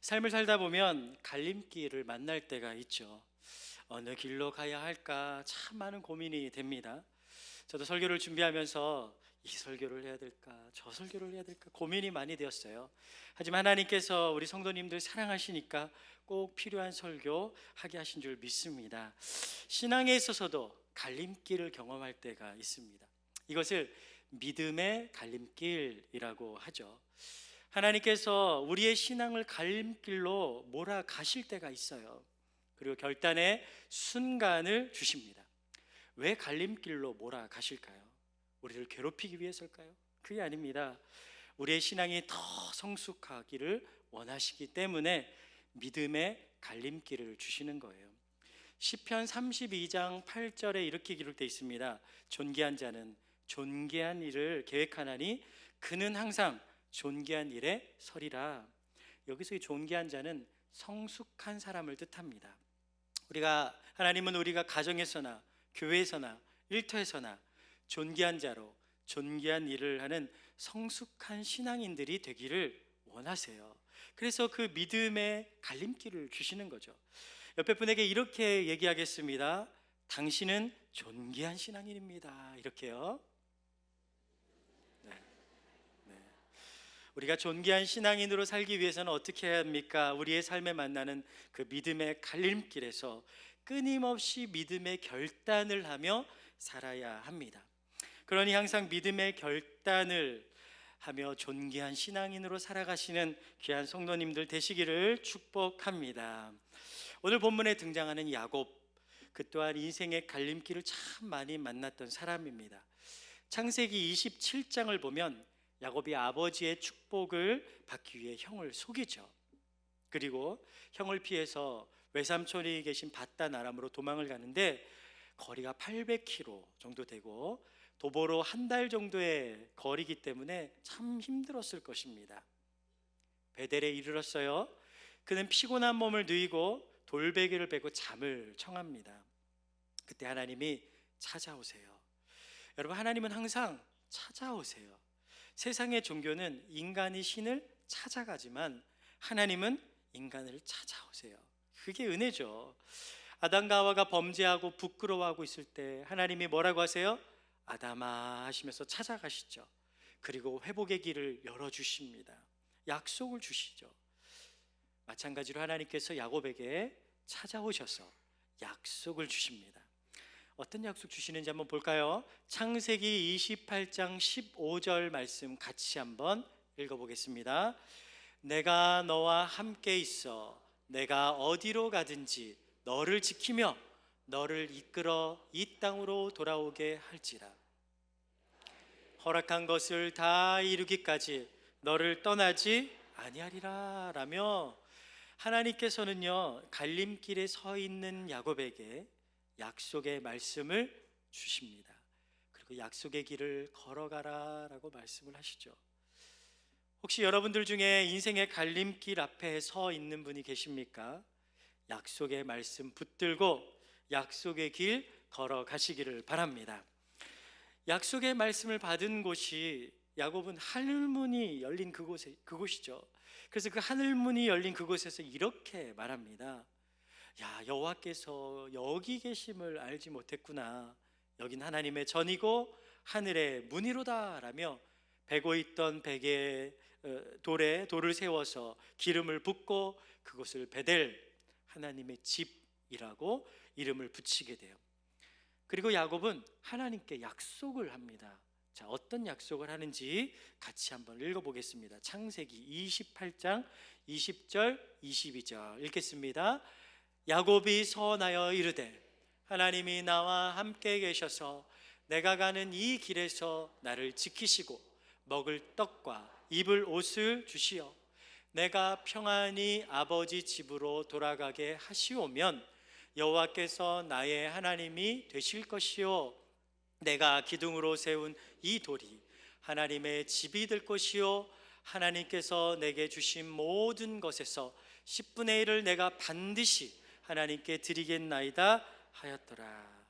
삶을 살다 보면 갈림길을 만날 때가 있죠. 어느 길로 가야 할까 참 많은 고민이 됩니다. 저도 설교를 준비하면서 이 설교를 해야 될까 저 설교를 해야 될까 고민이 많이 되었어요. 하지만 하나님께서 우리 성도님들 사랑하시니까 꼭 필요한 설교 하게 하신 줄 믿습니다. 신앙에 있어서도 갈림길을 경험할 때가 있습니다. 이것을 믿음의 갈림길이라고 하죠. 하나님께서 우리의 신앙을 갈림길로 몰아가실 때가 있어요. 그리고 결단의 순간을 주십니다. 왜 갈림길로 몰아가실까요? 우리를 괴롭히기 위해서일까요? 그게 아닙니다. 우리의 신앙이 더 성숙하기를 원하시기 때문에 믿음의 갈림길을 주시는 거예요. 시편 32장 8절에 이렇게 기록되어 있습니다. 존귀한 자는 존귀한 일을 계획하나니 그는 항상 존귀한 일에 서리라. 여기서 이 존귀한 자는 성숙한 사람을 뜻합니다. 하나님은 우리가 가정에서나 교회에서나 일터에서나 존귀한 자로 존귀한 일을 하는 성숙한 신앙인들이 되기를 원하세요. 그래서 그 믿음의 갈림길을 주시는 거죠. 옆에 분에게 이렇게 얘기하겠습니다. 당신은 존귀한 신앙인입니다. 이렇게요. 네. 우리가 존귀한 신앙인으로 살기 위해서는 어떻게 해야 합니까? 우리의 삶에 만나는 그 믿음의 갈림길에서 끊임없이 믿음의 결단을 하며 살아야 합니다. 그러니 항상 믿음의 결단을 하며 존귀한 신앙인으로 살아가시는 귀한 성도님들 되시기를 축복합니다. 오늘 본문에 등장하는 야곱, 그 또한 인생의 갈림길을 참 많이 만났던 사람입니다. 창세기 27장을 보면 야곱이 아버지의 축복을 받기 위해 형을 속이죠. 그리고 형을 피해서 외삼촌이 계신 밧단 아람으로 도망을 가는데 거리가 800km 정도 되고 도보로 한 달 정도의 거리이기 때문에 참 힘들었을 것입니다. 베델에 이르렀어요. 그는 피곤한 몸을 누이고 돌베개를 베고 잠을 청합니다. 그때 하나님이 찾아오세요. 여러분, 하나님은 항상 찾아오세요. 세상의 종교는 인간이 신을 찾아가지만 하나님은 인간을 찾아오세요. 그게 은혜죠. 아담과 하와가 범죄하고 부끄러워하고 있을 때 하나님이 뭐라고 하세요? 아담아 하시면서 찾아가시죠. 그리고 회복의 길을 열어주십니다. 약속을 주시죠. 마찬가지로 하나님께서 야곱에게 찾아오셔서 약속을 주십니다. 어떤 약속 주시는지 한번 볼까요? 창세기 28장 15절 말씀 같이 한번 읽어보겠습니다. 내가 너와 함께 있어 내가 어디로 가든지 너를 지키며 너를 이끌어 이 땅으로 돌아오게 할지라. 허락한 것을 다 이루기까지 너를 떠나지 아니하리라 라며 하나님께서는요 갈림길에 서 있는 야곱에게 약속의 말씀을 주십니다. 그리고 약속의 길을 걸어가라 라고 말씀을 하시죠. 혹시 여러분들 중에 인생의 갈림길 앞에 서 있는 분이 계십니까? 약속의 말씀 붙들고 약속의 길 걸어가시기를 바랍니다. 약속의 말씀을 받은 곳이 야곱은 하늘문이 열린 그곳이죠. 그래서 그 하늘문이 열린 그곳에서 이렇게 말합니다. 야, 여호와께서 여기 계심을 알지 못했구나. 여긴 하나님의 전이고 하늘의 문이로다 라며 베고 있던 베개에 돌을 세워서 기름을 붓고 그곳을 베델, 하나님의 집이라고 이름을 붙이게 돼요. 그리고 야곱은 하나님께 약속을 합니다. 자, 어떤 약속을 하는지 같이 한번 읽어보겠습니다. 창세기 28장 20절 22절 읽겠습니다. 야곱이 서원하여 이르되 하나님이 나와 함께 계셔서 내가 가는 이 길에서 나를 지키시고 먹을 떡과 입을 옷을 주시어 내가 평안히 아버지 집으로 돌아가게 하시오면 여호와께서 나의 하나님이 되실 것이요 내가 기둥으로 세운 이 돌이 하나님의 집이 될 것이요 하나님께서 내게 주신 모든 것에서 10분의 1을 내가 반드시 하나님께 드리겠나이다 하였더라.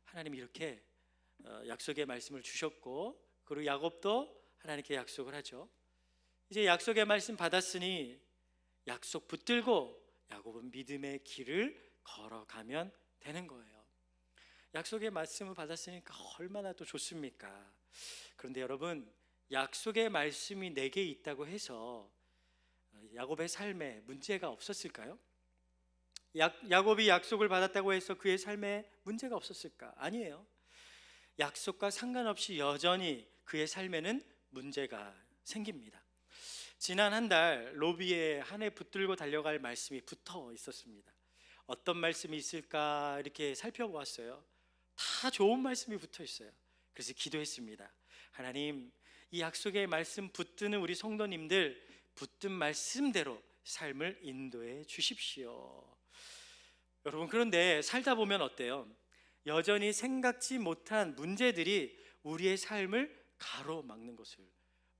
하나님이 이렇게 약속의 말씀을 주셨고 그리고 야곱도 하나님께 약속을 하죠. 이제 약속의 말씀 받았으니 약속 붙들고 야곱은 믿음의 길을 걸어가면 되는 거예요. 약속의 말씀을 받았으니까 얼마나 또 좋습니까? 그런데 여러분, 약속의 말씀이 내게 있다고 해서 야곱의 삶에 문제가 없었을까요? 야곱이 약속을 받았다고 해서 그의 삶에 문제가 없었을까? 아니에요. 약속과 상관없이 여전히 그의 삶에는 문제가 생깁니다. 지난 한 달 로비에 한 해 붙들고 달려갈 말씀이 붙어 있었습니다. 어떤 말씀이 있을까 이렇게 살펴보았어요. 다 좋은 말씀이 붙어 있어요. 그래서 기도했습니다. 하나님, 이 약속의 말씀 붙드는 우리 성도님들 붙든 말씀대로 삶을 인도해 주십시오. 여러분, 그런데 살다 보면 어때요? 여전히 생각지 못한 문제들이 우리의 삶을 가로막는 것을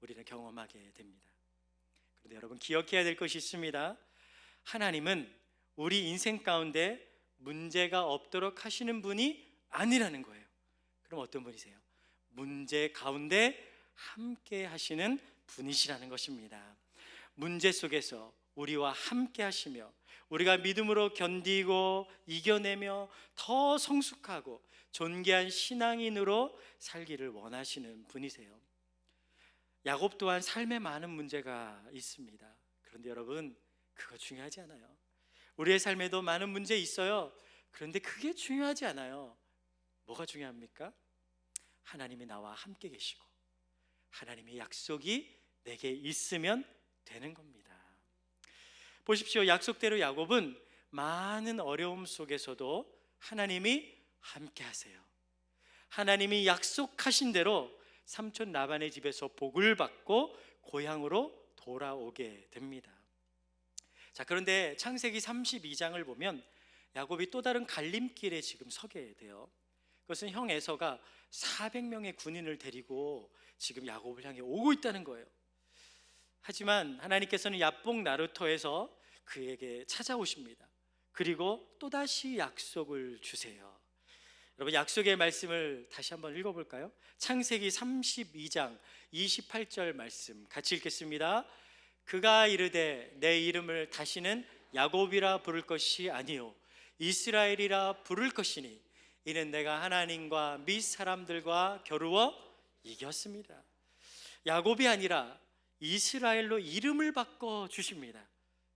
우리는 경험하게 됩니다. 그런데 여러분, 기억해야 될 것이 있습니다. 하나님은 우리 인생 가운데 문제가 없도록 하시는 분이 아니라는 거예요. 그럼 어떤 분이세요? 문제 가운데 함께 하시는 분이시라는 것입니다. 문제 속에서 우리와 함께 하시며 우리가 믿음으로 견디고 이겨내며 더 성숙하고 존귀한 신앙인으로 살기를 원하시는 분이세요. 야곱 또한 삶에 많은 문제가 있습니다. 그런데 여러분, 그거 중요하지 않아요. 우리의 삶에도 많은 문제 있어요. 그런데 그게 중요하지 않아요. 뭐가 중요합니까? 하나님이 나와 함께 계시고 하나님의 약속이 내게 있으면 되는 겁니다. 보십시오. 약속대로 야곱은 많은 어려움 속에서도 하나님이 함께 하세요. 하나님이 약속하신 대로 삼촌 라반의 집에서 복을 받고 고향으로 돌아오게 됩니다. 자, 그런데 창세기 32장을 보면 야곱이 또 다른 갈림길에 지금 서게 돼요. 그것은 형 에서가 400명의 군인을 데리고 지금 야곱을 향해 오고 있다는 거예요. 하지만 하나님께서는 야복 나루터에서 그에게 찾아오십니다. 그리고 또다시 약속을 주세요. 여러분, 약속의 말씀을 다시 한번 읽어볼까요? 창세기 32장 28절 말씀 같이 읽겠습니다. 그가 이르되 내 이름을 다시는 야곱이라 부를 것이 아니요 이스라엘이라 부를 것이니 이는 내가 하나님과 및 사람들과 겨루어 이겼습니다. 야곱이 아니라 이스라엘로 이름을 바꿔 주십니다.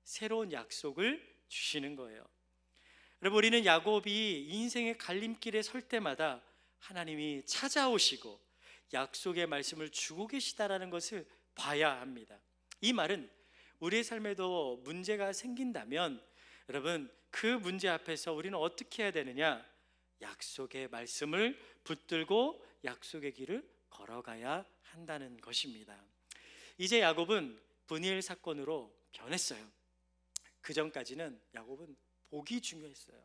새로운 약속을 주시는 거예요. 여러분, 우리는 야곱이 인생의 갈림길에 설 때마다 하나님이 찾아오시고 약속의 말씀을 주고 계시다라는 것을 봐야 합니다. 이 말은 우리의 삶에도 문제가 생긴다면 여러분, 그 문제 앞에서 우리는 어떻게 해야 되느냐? 약속의 말씀을 붙들고 약속의 길을 걸어가야 한다는 것입니다. 이제 야곱은 브니엘 사건으로 변했어요. 그 전까지는 야곱은 복이 중요했어요.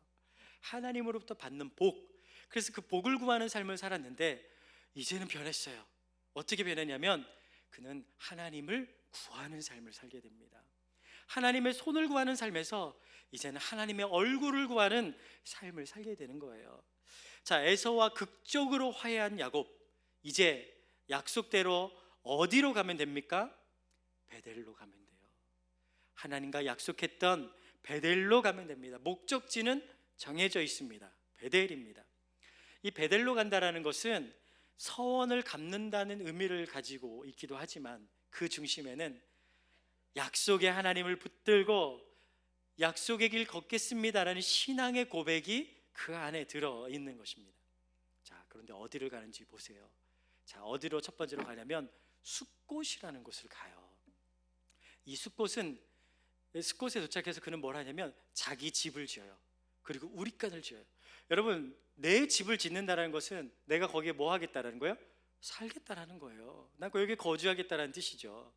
하나님으로부터 받는 복, 그래서 그 복을 구하는 삶을 살았는데 이제는 변했어요. 어떻게 변했냐면 그는 하나님을 구하는 삶을 살게 됩니다. 하나님의 손을 구하는 삶에서 이제는 하나님의 얼굴을 구하는 삶을 살게 되는 거예요. 자, 에서와 극적으로 화해한 야곱, 이제 약속대로 어디로 가면 됩니까? 베델로 가면 돼요. 하나님과 약속했던 베델로 가면 됩니다. 목적지는 정해져 있습니다. 베델입니다. 이 베델로 간다라는 것은 서원을 갚는다는 의미를 가지고 있기도 하지만 그 중심에는 약속의 하나님을 붙들고 약속의 길 걷겠습니다라는 신앙의 고백이 그 안에 들어있는 것입니다. 자, 그런데 어디를 가는지 보세요. 자, 어디로 첫 번째로 가냐면 숫곳이라는 곳을 가요. 이 숫곳에 도착해서 그는 뭘 하냐면 자기 집을 지어요. 그리고 우리간을 지어요. 여러분, 내 집을 짓는다는 것은 내가 거기에 뭐 하겠다라는 거예요? 살겠다라는 거예요. 난 여기에 거주하겠다라는 뜻이죠.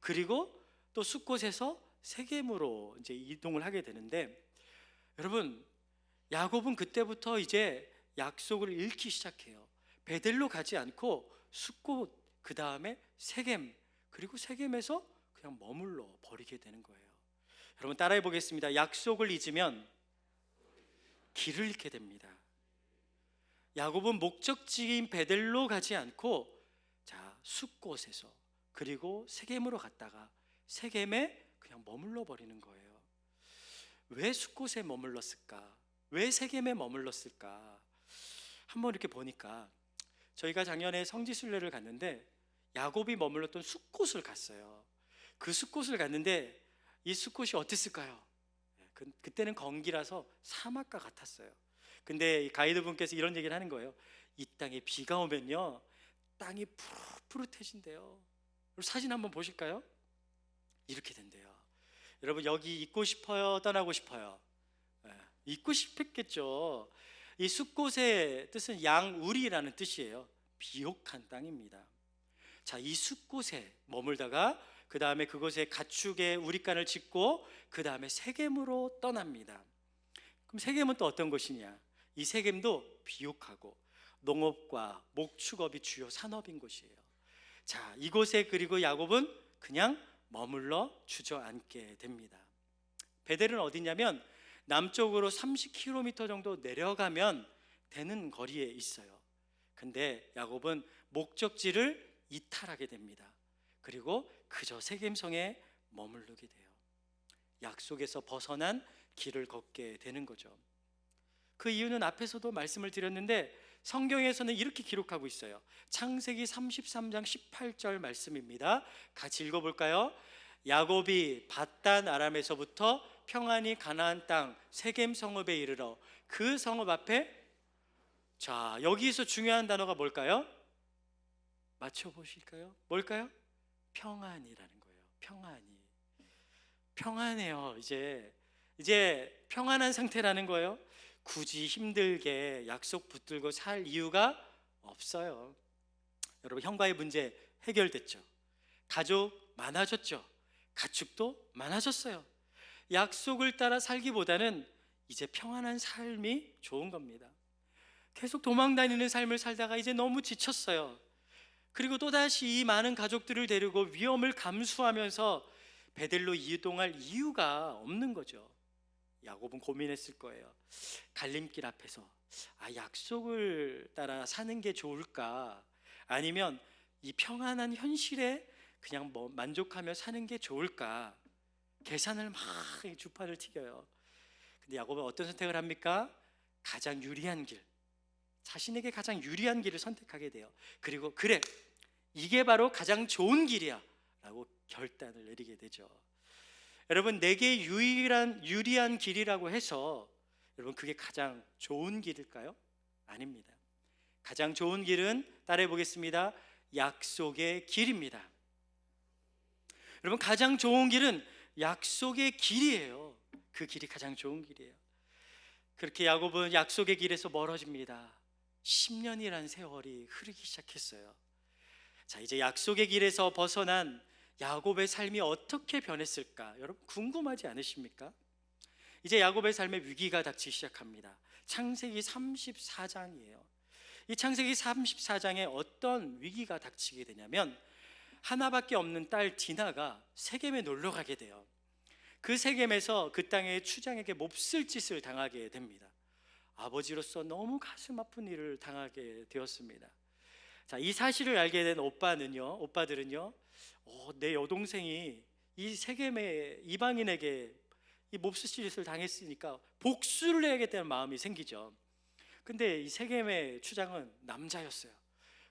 그리고 또 숫곳에서 세겜으로 이제 이동을 하게 되는데, 여러분, 야곱은 그때부터 이제 약속을 잃기 시작해요. 베델로 가지 않고 숫곳, 그 다음에 세겜, 그리고 세겜에서 그냥 머물러 버리게 되는 거예요. 여러분, 따라해 보겠습니다. 약속을 잊으면 길을 잃게 됩니다. 야곱은 목적지인 베델로 가지 않고 숫곳에서 그리고 세겜으로 갔다가 세겜에 그냥 머물러 버리는 거예요. 왜 숫곳에 머물렀을까? 왜 세겜에 머물렀을까? 한번 이렇게 보니까 저희가 작년에 성지순례를 갔는데 야곱이 머물렀던 숫곳을 갔어요. 그 숫곳을 갔는데 이 숫곳이 어땠을까요? 그때는 건기라서 사막과 같았어요. 근데 이 가이드분께서 이런 얘기를 하는 거예요. 이 땅에 비가 오면요, 땅이 푸릇푸릇해진대요. 사진 한번 보실까요? 이렇게 된대요. 여러분, 여기 있고 싶어요? 떠나고 싶어요? 있고 싶었겠죠. 이 숫곳의 뜻은 양우리라는 뜻이에요. 비옥한 땅입니다. 자, 이 숫곳에 머물다가 그 다음에 그곳에 가축의 우리간을 짓고 그 다음에 세겜으로 떠납니다. 그럼 세겜은 또 어떤 곳이냐? 이 세겜도 비옥하고 농업과 목축업이 주요 산업인 곳이에요. 자, 이곳에 그리고 야곱은 그냥 머물러 주저앉게 됩니다. 베델은 어디냐면 남쪽으로 30km 정도 내려가면 되는 거리에 있어요. 근데 야곱은 목적지를 이탈하게 됩니다. 그리고 그저 세겜성에 머무르게 돼요. 약속에서 벗어난 길을 걷게 되는 거죠. 그 이유는 앞에서도 말씀을 드렸는데 성경에서는 이렇게 기록하고 있어요. 창세기 33장 18절 말씀입니다. 같이 읽어볼까요? 야곱이 밧단 아람에서부터 평안히 가나안 땅 세겜 성읍에 이르러 그 성읍 앞에, 자, 여기서 중요한 단어가 뭘까요? 맞춰보실까요? 뭘까요? 평안이라는 거예요. 평안이. 평안해요. 이제 평안한 상태라는 거예요. 굳이 힘들게 약속 붙들고 살 이유가 없어요. 여러분, 형과의 문제 해결됐죠. 가족 많아졌죠. 가축도 많아졌어요. 약속을 따라 살기보다는 이제 평안한 삶이 좋은 겁니다. 계속 도망다니는 삶을 살다가 이제 너무 지쳤어요. 그리고 또다시 이 많은 가족들을 데리고 위험을 감수하면서 베델로 이동할 이유가 없는 거죠. 야곱은 고민했을 거예요. 갈림길 앞에서 약속을 따라 사는 게 좋을까? 아니면 이 평안한 현실에 그냥 만족하며 사는 게 좋을까? 계산을 막 주판을 튀겨요. 근데 야곱은 어떤 선택을 합니까? 가장 유리한 길, 자신에게 가장 유리한 길을 선택하게 돼요. 그리고 그래, 이게 바로 가장 좋은 길이야 라고 결단을 내리게 되죠. 여러분, 내게 유리한 길이라고 해서 여러분 그게 가장 좋은 길일까요? 아닙니다. 가장 좋은 길은 따라해 보겠습니다. 약속의 길입니다. 여러분, 가장 좋은 길은 약속의 길이에요. 그 길이 가장 좋은 길이에요. 그렇게 야곱은 약속의 길에서 멀어집니다. 10년이라는 세월이 흐르기 시작했어요. 자, 이제 약속의 길에서 벗어난 야곱의 삶이 어떻게 변했을까? 여러분, 궁금하지 않으십니까? 이제 야곱의 삶에 위기가 닥치기 시작합니다. 창세기 34장이에요. 이 창세기 34장에 어떤 위기가 닥치게 되냐면 하나밖에 없는 딸 디나가 세겜에 놀러 가게 돼요. 그 세겜에서 그 땅의 추장에게 몹쓸 짓을 당하게 됩니다. 아버지로서 너무 가슴 아픈 일을 당하게 되었습니다. 자, 이 사실을 알게 된 오빠들은요, 내 여동생이 이 세겜의 이방인에게 이 몹쓸 짓을 당했으니까 복수를 해야겠다는 마음이 생기죠. 근데 이 세겜의 추장은 남자였어요.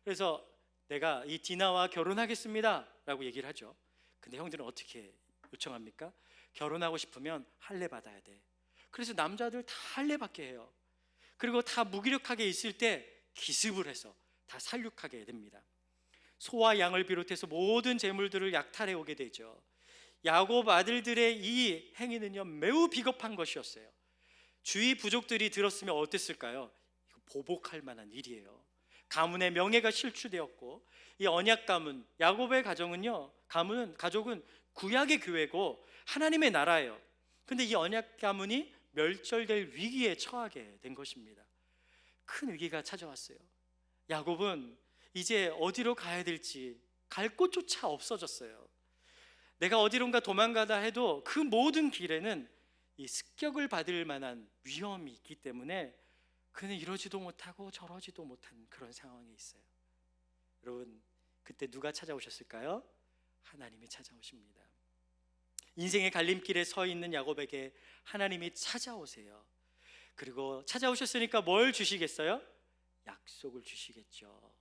그래서 내가 이 디나와 결혼하겠습니다 라고 얘기를 하죠. 근데 형들은 어떻게 요청합니까? 결혼하고 싶으면 할례 받아야 돼. 그래서 남자들 다 할례 받게 해요. 그리고 다 무기력하게 있을 때 기습을 해서 다 살육하게 됩니다. 소와 양을 비롯해서 모든 재물들을 약탈해 오게 되죠. 야곱 아들들의 이 행위는요, 매우 비겁한 것이었어요. 주위 부족들이 들었으면 어땠을까요? 이거 보복할 만한 일이에요. 가문의 명예가 실추되었고, 이 언약 가문, 야곱의 가족은 구약의 교회고 하나님의 나라예요. 근데 이 언약 가문이 멸절될 위기에 처하게 된 것입니다. 큰 위기가 찾아왔어요. 야곱은 이제 어디로 가야 될지 갈 곳조차 없어졌어요. 내가 어디론가 도망가다 해도 그 모든 길에는 이 습격을 받을 만한 위험이 있기 때문에 그는 이러지도 못하고 저러지도 못한 그런 상황에 있어요. 여러분, 그때 누가 찾아오셨을까요? 하나님이 찾아오십니다. 인생의 갈림길에 서 있는 야곱에게 하나님이 찾아오세요. 그리고 찾아오셨으니까 뭘 주시겠어요? 약속을 주시겠죠.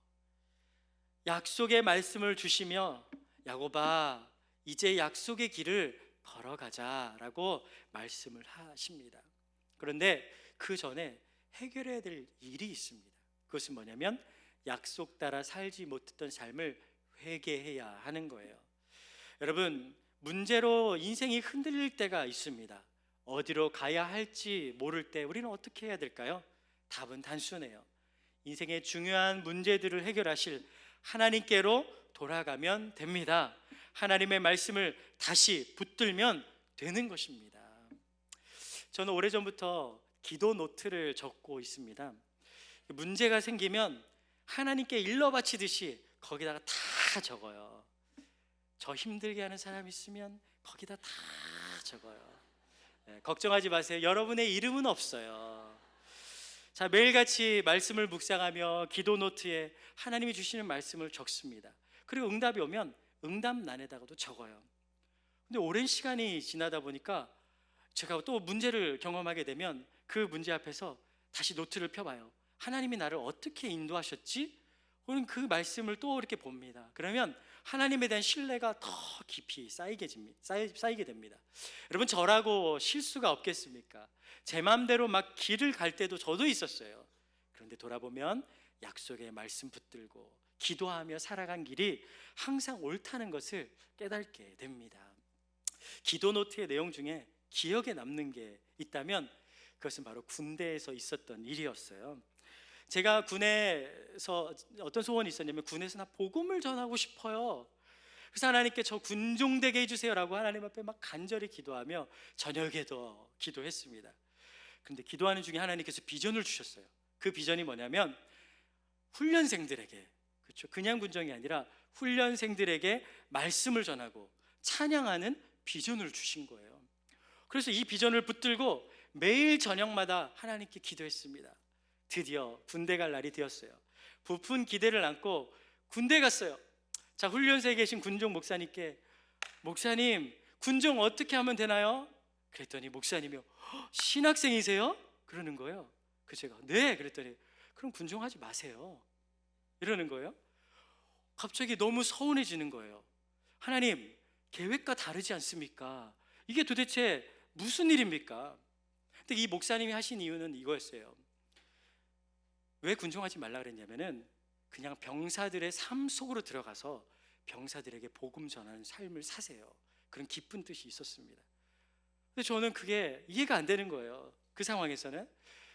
약속의 말씀을 주시며 야곱아, 이제 약속의 길을 걸어가자라고 말씀을 하십니다. 그런데 그 전에 해결해야 될 일이 있습니다. 그것은 뭐냐면 약속 따라 살지 못했던 삶을 회개해야 하는 거예요. 여러분, 문제로 인생이 흔들릴 때가 있습니다. 어디로 가야 할지 모를 때 우리는 어떻게 해야 될까요? 답은 단순해요. 인생의 중요한 문제들을 해결하실 하나님께로 돌아가면 됩니다. 하나님의 말씀을 다시 붙들면 되는 것입니다. 저는 오래전부터 기도 노트를 적고 있습니다. 문제가 생기면 하나님께 일러 바치듯이 거기다가 다 적어요. 저 힘들게 하는 사람 있으면 거기다 다 적어요. 걱정하지 마세요. 여러분의 이름은 없어요. 자, 매일같이 말씀을 묵상하며 기도 노트에 하나님이 주시는 말씀을 적습니다. 그리고 응답이 오면 응답란에다가도 적어요. 근데 오랜 시간이 지나다 보니까 제가 또 문제를 경험하게 되면 그 문제 앞에서 다시 노트를 펴봐요. 하나님이 나를 어떻게 인도하셨지? 저는 그 말씀을 또 이렇게 봅니다. 그러면 하나님에 대한 신뢰가 더 깊이 쌓이게 됩니다. 여러분, 저라고 실수가 없겠습니까? 제 마음대로 막 길을 갈 때도 저도 있었어요. 그런데 돌아보면 약속의 말씀 붙들고 기도하며 살아간 길이 항상 옳다는 것을 깨닫게 됩니다. 기도 노트의 내용 중에 기억에 남는 게 있다면 그것은 바로 군대에서 있었던 일이었어요. 제가 군에서 어떤 소원이 있었냐면 군에서 나 복음을 전하고 싶어요. 그래서 하나님께 저 군종되게 해주세요라고 하나님 앞에 막 간절히 기도하며 저녁에도 기도했습니다. 그런데 기도하는 중에 하나님께서 비전을 주셨어요. 그 비전이 뭐냐면 훈련생들에게, 그렇죠, 그냥 군정이 아니라 훈련생들에게 말씀을 전하고 찬양하는 비전을 주신 거예요. 그래서 이 비전을 붙들고 매일 저녁마다 하나님께 기도했습니다. 드디어 군대 갈 날이 되었어요. 부푼 기대를 안고 군대 갔어요. 자, 훈련소에 계신 군종 목사님께 목사님, 군종 어떻게 하면 되나요? 그랬더니 목사님이 신학생이세요? 그러는 거예요. 그래서 제가 네, 그랬더니 그럼 군종 하지 마세요 이러는 거예요. 갑자기 너무 서운해지는 거예요. 하나님, 계획과 다르지 않습니까? 이게 도대체 무슨 일입니까? 근데 이 목사님이 하신 이유는 이거였어요. 왜 군종하지 말라 그랬냐면은 그냥 병사들의 삶 속으로 들어가서 병사들에게 복음 전하는 삶을 사세요. 그런 기쁜 뜻이 있었습니다. 근데 저는 그게 이해가 안 되는 거예요, 그 상황에서는.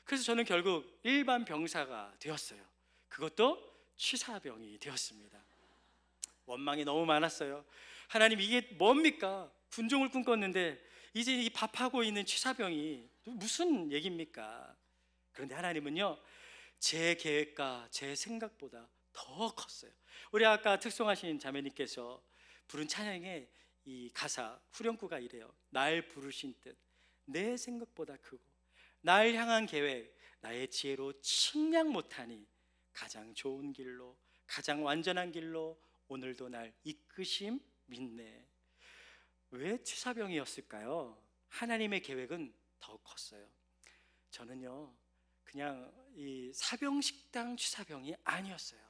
그래서 저는 결국 일반 병사가 되었어요. 그것도 취사병이 되었습니다. 원망이 너무 많았어요. 하나님, 이게 뭡니까? 군종을 꿈꿨는데 이제 이 밥하고 있는 취사병이 무슨 얘기입니까? 그런데 하나님은요, 제 계획과 제 생각보다 더 컸어요. 우리 아까 특송하신 자매님께서 부른 찬양의 이 가사, 후렴구가 이래요. 날 부르신 뜻 내 생각보다 크고 날 향한 계획 나의 지혜로 측량 못하니 가장 좋은 길로 가장 완전한 길로 오늘도 날 이끄심 믿네. 왜 취사병이었을까요? 하나님의 계획은 더 컸어요. 저는요, 그냥 이 사병식당 취사병이 아니었어요.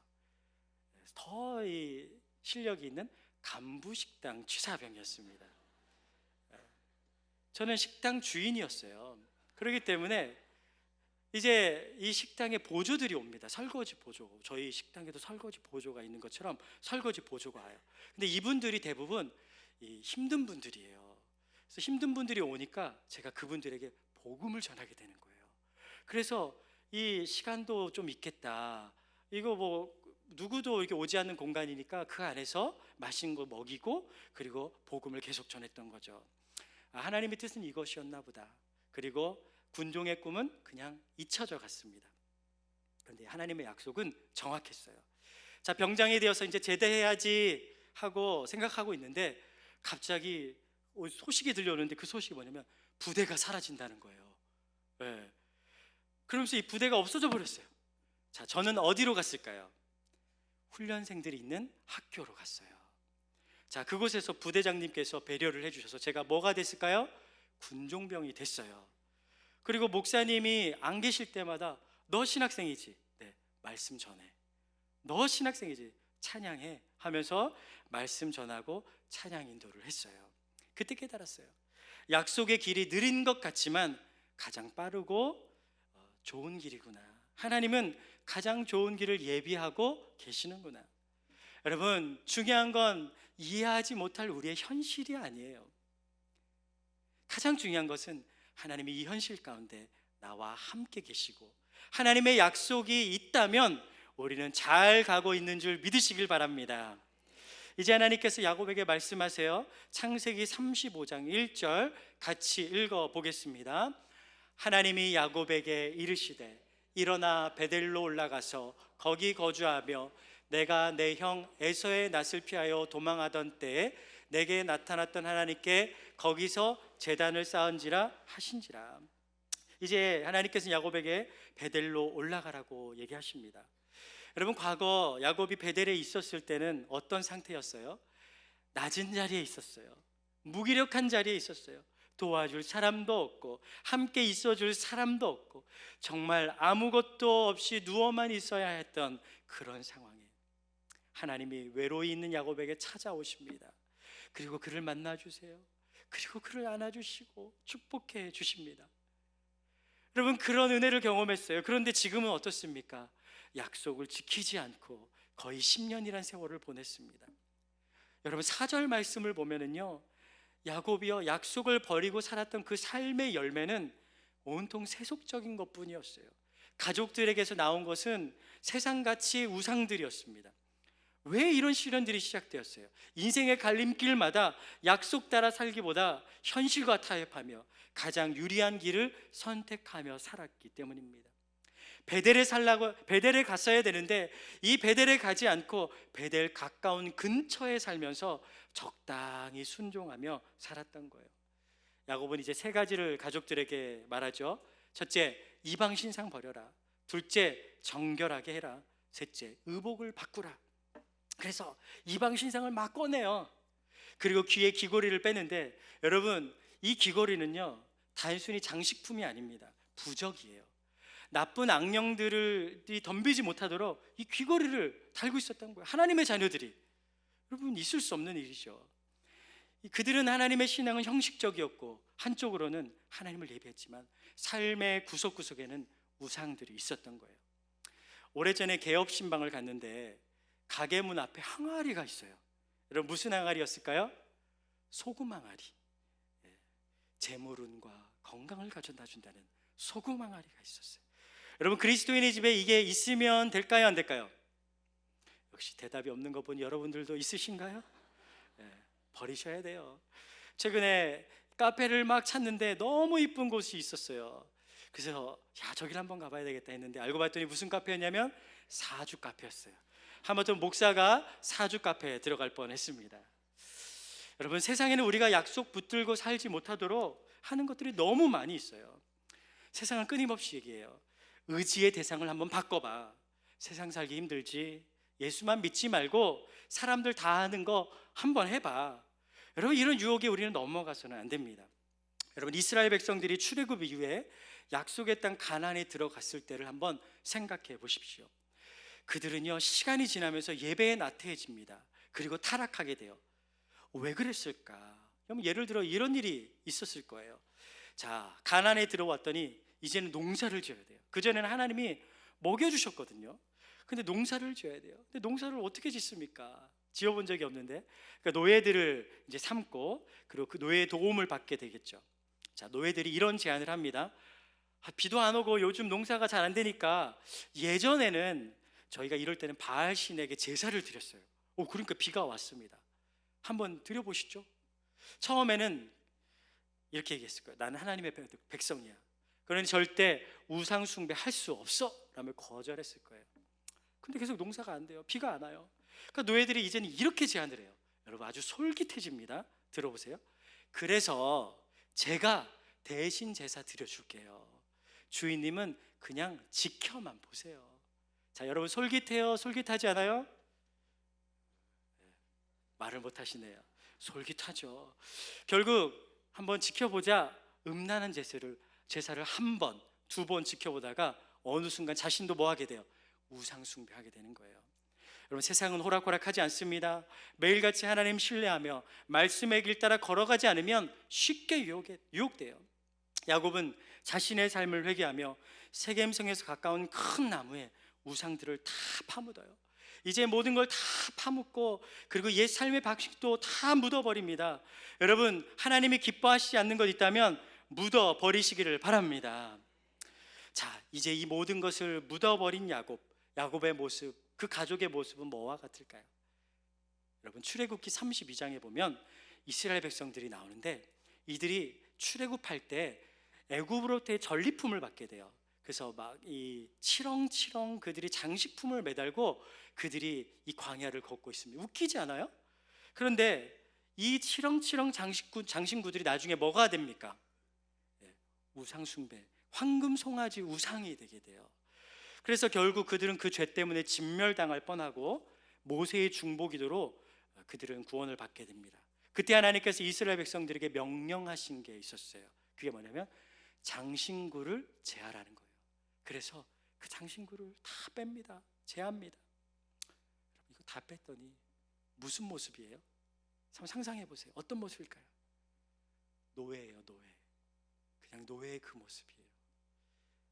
더 이 실력이 있는 간부식당 취사병이었습니다. 저는 식당 주인이었어요. 그렇기 때문에 이제 이 식당에 보조들이 옵니다. 설거지 보조. 저희 식당에도 설거지 보조가 있는 것처럼 설거지 보조가 와요. 근데 이분들이 대부분 이 힘든 분들이에요. 그래서 힘든 분들이 오니까 제가 그분들에게 복음을 전하게 되는 거예요. 그래서 이 시간도 좀 있겠다. 이거 뭐 누구도 이렇게 오지 않는 공간이니까 그 안에서 맛있는 거 먹이고 그리고 복음을 계속 전했던 거죠. 하나님의 뜻은 이것이었나 보다. 그리고 군종의 꿈은 그냥 잊혀져 갔습니다. 그런데 하나님의 약속은 정확했어요. 자, 병장이 되어서 이제 제대해야지 하고 생각하고 있는데 갑자기 소식이 들려오는데 그 소식이 뭐냐면 부대가 사라진다는 거예요. 네. 그러면서 이 부대가 없어져 버렸어요. 자, 저는 어디로 갔을까요? 훈련생들이 있는 학교로 갔어요. 자, 그곳에서 부대장님께서 배려를 해주셔서 제가 뭐가 됐을까요? 군종병이 됐어요. 그리고 목사님이 안 계실 때마다 너 신학생이지? 네, 말씀 전해. 너 신학생이지? 찬양해 하면서 말씀 전하고 찬양 인도를 했어요. 그때 깨달았어요. 약속의 길이 느린 것 같지만 가장 빠르고 좋은 길이구나. 하나님은 가장 좋은 길을 예비하고 계시는구나. 여러분, 중요한 건 이해하지 못할 우리의 현실이 아니에요. 가장 중요한 것은 하나님이 이 현실 가운데 나와 함께 계시고 하나님의 약속이 있다면 우리는 잘 가고 있는 줄 믿으시길 바랍니다. 이제 하나님께서 야곱에게 말씀하세요. 창세기 35장 1절 같이 읽어보겠습니다. 하나님이 야곱에게 이르시되 일어나 베델로 올라가서 거기 거주하며 내가 내 형 에서의 낯을 피하여 도망하던 때에 내게 나타났던 하나님께 거기서 제단을 쌓은지라 하신지라. 이제 하나님께서 야곱에게 베델로 올라가라고 얘기하십니다. 여러분, 과거 야곱이 베델에 있었을 때는 어떤 상태였어요? 낮은 자리에 있었어요. 무기력한 자리에 있었어요. 도와줄 사람도 없고 함께 있어줄 사람도 없고 정말 아무것도 없이 누워만 있어야 했던 그런 상황에 하나님이 외로이 있는 야곱에게 찾아오십니다. 그리고 그를 만나주세요. 그리고 그를 안아주시고 축복해 주십니다. 여러분, 그런 은혜를 경험했어요. 그런데 지금은 어떻습니까? 약속을 지키지 않고 거의 10년이란 세월을 보냈습니다. 여러분, 4절 말씀을 보면은요, 야곱이요, 약속을 버리고 살았던 그 삶의 열매는 온통 세속적인 것뿐이었어요. 가족들에게서 나온 것은 세상같이 우상들이었습니다. 왜 이런 시련들이 시작되었어요? 인생의 갈림길마다 약속 따라 살기보다 현실과 타협하며 가장 유리한 길을 선택하며 살았기 때문입니다. 베델에 갔어야 되는데 이 베델에 가지 않고 베델 가까운 근처에 살면서 적당히 순종하며 살았던 거예요. 야곱은 이제 세 가지를 가족들에게 말하죠. 첫째, 이방 신상 버려라. 둘째, 정결하게 해라. 셋째, 의복을 바꾸라. 그래서 이방 신상을 막 꺼내요. 그리고 귀에 귀고리를 빼는데, 여러분, 이 귀고리는요 단순히 장식품이 아닙니다. 부적이에요. 나쁜 악령들이 덤비지 못하도록 이 귀고리를 달고 있었던 거예요. 하나님의 자녀들이. 여러분, 있을 수 없는 일이죠. 그들은 하나님의 신앙은 형식적이었고 한쪽으로는 하나님을 예배했지만 삶의 구석구석에는 우상들이 있었던 거예요. 오래전에 개업신방을 갔는데 가게 문 앞에 항아리가 있어요. 여러분, 무슨 항아리였을까요? 소금 항아리. 재물운과 건강을 가져다 준다는 소금 항아리가 있었어요. 여러분, 그리스도인의 집에 이게 있으면 될까요, 안 될까요? 역시 대답이 없는 거 보니 여러분들도 있으신가요? 버리셔야 돼요. 최근에 카페를 막 찾는데 너무 이쁜 곳이 있었어요. 그래서 저길 한번 가봐야 되겠다 했는데 알고 봤더니 무슨 카페였냐면 사주 카페였어요. 하마터면 목사가 사주 카페에 들어갈 뻔했습니다. 여러분, 세상에는 우리가 약속 붙들고 살지 못하도록 하는 것들이 너무 많이 있어요. 세상은 끊임없이 얘기해요. 의지의 대상을 한번 바꿔봐. 세상 살기 힘들지. 예수만 믿지 말고 사람들 다 하는 거 한번 해봐. 여러분, 이런 유혹에 우리는 넘어가서는 안 됩니다. 여러분, 이스라엘 백성들이 출애굽 이후에 약속의 땅 가나안에 들어갔을 때를 한번 생각해 보십시오. 그들은요, 시간이 지나면서 예배에 나태해집니다. 그리고 타락하게 돼요. 왜 그랬을까? 예를 들어 이런 일이 있었을 거예요. 자, 가나안에 들어왔더니 이제는 농사를 지어야 돼요. 그전에는 하나님이 먹여주셨거든요. 근데 농사를 지어야 돼요. 근데 농사를 어떻게 짓습니까? 지어본 적이 없는데. 그러니까 노예들을 이제 삼고, 그리고 그 노예의 도움을 받게 되겠죠. 자, 노예들이 이런 제안을 합니다. 비도 안 오고 요즘 농사가 잘 안 되니까 예전에는 저희가 이럴 때는 바알 신에게 제사를 드렸어요. 그러니까 비가 왔습니다. 한번 드려보시죠. 처음에는 이렇게 얘기했을 거예요. 나는 하나님의 백성이야. 그러니 절대 우상 숭배 할 수 없어 라며 거절했을 거예요. 근데 계속 농사가 안 돼요. 비가 안 와요. 그러니까 노예들이 이제는 이렇게 제안을 해요. 여러분, 아주 솔깃해집니다. 들어보세요. 그래서 제가 대신 제사 드려줄게요. 주인님은 그냥 지켜만 보세요. 자, 여러분, 솔깃해요? 솔깃하지 않아요? 말을 못 하시네요. 솔깃하죠. 결국 한번 지켜보자 음란한 제사를 한 번, 두 번 지켜보다가 어느 순간 자신도 뭐 하게 돼요? 우상 숭배하게 되는 거예요. 여러분, 세상은 호락호락하지 않습니다. 매일같이 하나님 신뢰하며 말씀의 길 따라 걸어가지 않으면 쉽게 유혹돼요. 야곱은 자신의 삶을 회개하며 세겜성에서 가까운 큰 나무에 우상들을 다 파묻어요. 이제 모든 걸 다 파묻고, 그리고 옛 삶의 방식도 다 묻어버립니다. 여러분, 하나님이 기뻐하시지 않는 것 있다면 묻어버리시기를 바랍니다. 자, 이제 이 모든 것을 묻어버린 야곱의 모습, 그 가족의 모습은 뭐와 같을까요? 여러분, 출애굽기 32장에 보면 이스라엘 백성들이 나오는데, 이들이 출애굽할 때 애굽으로부터의 전리품을 받게 돼요. 그래서 막 이 치렁치렁 그들이 장식품을 매달고 그들이 이 광야를 걷고 있습니다. 웃기지 않아요? 그런데 이 치렁치렁 장신구들이 나중에 뭐가 됩니까? 우상 숭배, 황금 송아지 우상이 되게 돼요. 그래서 결국 그들은 그 죄 때문에 진멸당할 뻔하고 모세의 중보기도로 그들은 구원을 받게 됩니다. 그때 하나님께서 이스라엘 백성들에게 명령하신 게 있었어요. 그게 뭐냐면 장신구를 제하라는 거예요. 그래서 그 장신구를 다 뺍니다. 제합니다. 이거 다 뺐더니 무슨 모습이에요? 한번 상상해 보세요. 어떤 모습일까요? 노예예요, 노예. 그냥 노예의 그 모습이에요.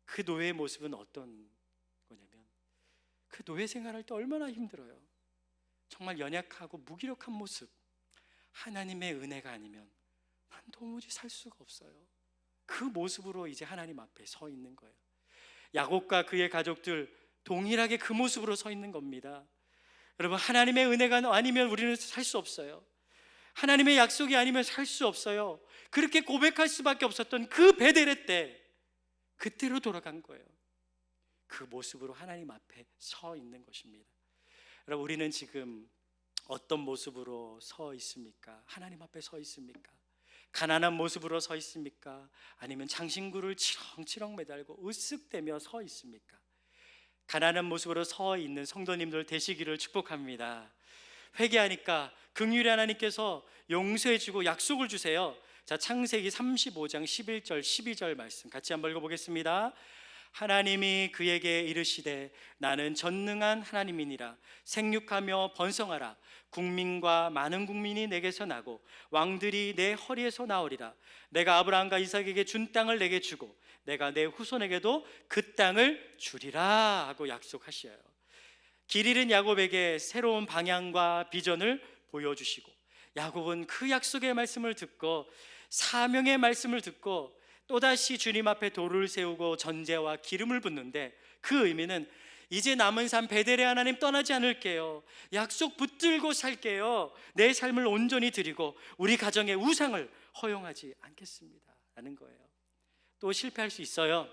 그 노예의 모습은 어떤 거냐면, 그 노예 생활할 때 얼마나 힘들어요. 정말 연약하고 무기력한 모습. 하나님의 은혜가 아니면 난 도무지 살 수가 없어요. 그 모습으로 이제 하나님 앞에 서 있는 거예요. 야곱과 그의 가족들 동일하게 그 모습으로 서 있는 겁니다. 여러분, 하나님의 은혜가 아니면 우리는 살 수 없어요. 하나님의 약속이 아니면 살 수 없어요. 그렇게 고백할 수밖에 없었던 그 베델의 때, 그때로 돌아간 거예요. 그 모습으로 하나님 앞에 서 있는 것입니다. 여러분, 우리는 지금 어떤 모습으로 서 있습니까? 하나님 앞에 서 있습니까? 가난한 모습으로 서 있습니까? 아니면 장신구를 치렁치렁 매달고 으쓱대며 서 있습니까? 가난한 모습으로 서 있는 성도님들 되시기를 축복합니다. 회개하니까 긍휼히 하나님께서 용서해 주고 약속을 주세요. 자, 창세기 35장 11절 12절 말씀 같이 한번 읽어보겠습니다. 하나님이 그에게 이르시되 나는 전능한 하나님이니라. 생육하며 번성하라. 국민과 많은 국민이 내게서 나고 왕들이 내 허리에서 나오리라. 내가 아브라함과 이삭에게 준 땅을 내게 주고 내가 내 후손에게도 그 땅을 주리라 하고 약속하셔요. 길 잃은 야곱에게 새로운 방향과 비전을 보여주시고, 야곱은 그 약속의 말씀을 듣고 사명의 말씀을 듣고 또다시 주님 앞에 돌을 세우고 전제와 기름을 붓는데, 그 의미는 이제 남은 삶 베델의 하나님 떠나지 않을게요. 약속 붙들고 살게요. 내 삶을 온전히 드리고 우리 가정의 우상을 허용하지 않겠습니다 라는 거예요. 또 실패할 수 있어요.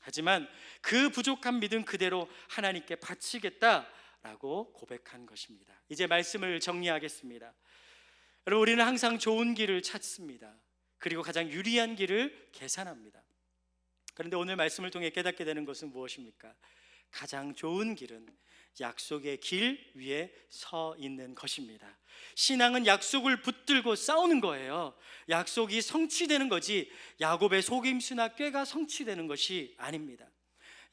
하지만 그 부족한 믿음 그대로 하나님께 바치겠다라고 고백한 것입니다. 이제 말씀을 정리하겠습니다. 여러분, 우리는 항상 좋은 길을 찾습니다. 그리고 가장 유리한 길을 계산합니다. 그런데 오늘 말씀을 통해 깨닫게 되는 것은 무엇입니까? 가장 좋은 길은 약속의 길 위에 서 있는 것입니다. 신앙은 약속을 붙들고 싸우는 거예요. 약속이 성취되는 거지 야곱의 속임수나 꾀가 성취되는 것이 아닙니다.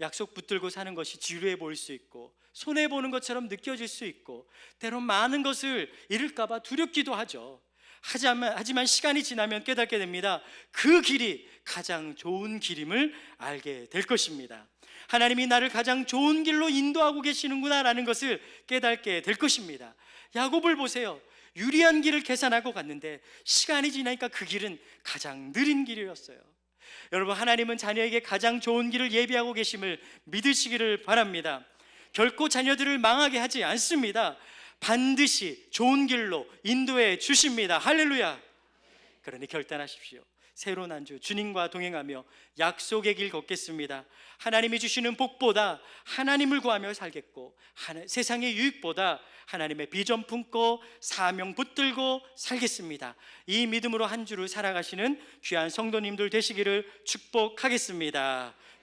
약속 붙들고 사는 것이 지루해 보일 수 있고 손해보는 것처럼 느껴질 수 있고 때론 많은 것을 잃을까 봐 두렵기도 하죠. 하지만 시간이 지나면 깨닫게 됩니다. 그 길이 가장 좋은 길임을 알게 될 것입니다. 하나님이 나를 가장 좋은 길로 인도하고 계시는구나 라는 것을 깨닫게 될 것입니다. 야곱을 보세요. 유리한 길을 계산하고 갔는데 시간이 지나니까 그 길은 가장 느린 길이었어요. 여러분, 하나님은 자녀에게 가장 좋은 길을 예비하고 계심을 믿으시기를 바랍니다. 결코 자녀들을 망하게 하지 않습니다. 반드시 좋은 길로 인도해 주십니다. 할렐루야. 그러니 결단하십시오. 새로운 한 주 주님과 동행하며 약속의 길 걷겠습니다. 하나님이 주시는 복보다 하나님을 구하며 살겠고 세상의 유익보다 하나님의 비전 품고 사명 붙들고 살겠습니다. 이 믿음으로 한 주를 살아가시는 귀한 성도님들 되시기를 축복하겠습니다.